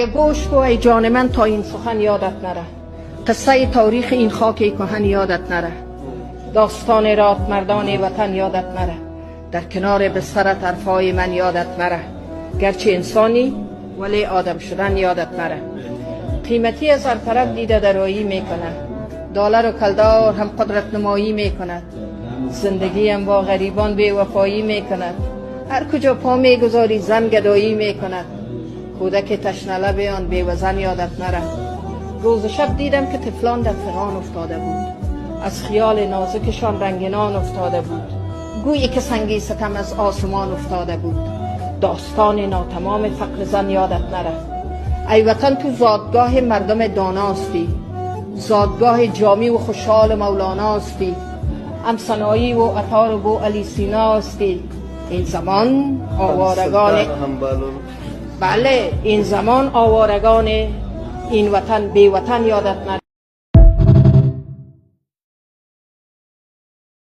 گوش کو ای جان من تا این سخن یادت نره، قصه تاریخ این خاک کهن یادت نره، داستان رات مردان وطن یادت نره، در کنار بسترت حرفای من یادت نره، گرچه انسانی ولی آدم شدن یادت نره. قیمتی از هر طرف دیده درایی میکنه، دلار و کلدار هم قدرت نمایی میکند، زندگی هم با غریبان بی وفایی میکند، هر کجا پا میگذاری زن گدایی میکند، کودک تشنه لب آن بیوزن یادت نره. روز شب دیدم که طفلان در فغان افتاده بود، از خیال نازکشان رنگینان افتاده بود، گویی که سنگی ستم از آسمان افتاده بود، داستان ناتمام فقر زن یادت نره. ای وطن تو زادگاه مردم داناستی، زادگاه جامی و خوشحال مولاناستی، همسنایی و عطار و بو علی سیناستی. این زمان آوارگان بله این زمان آوارگان این وطن بی وطن یادت نره.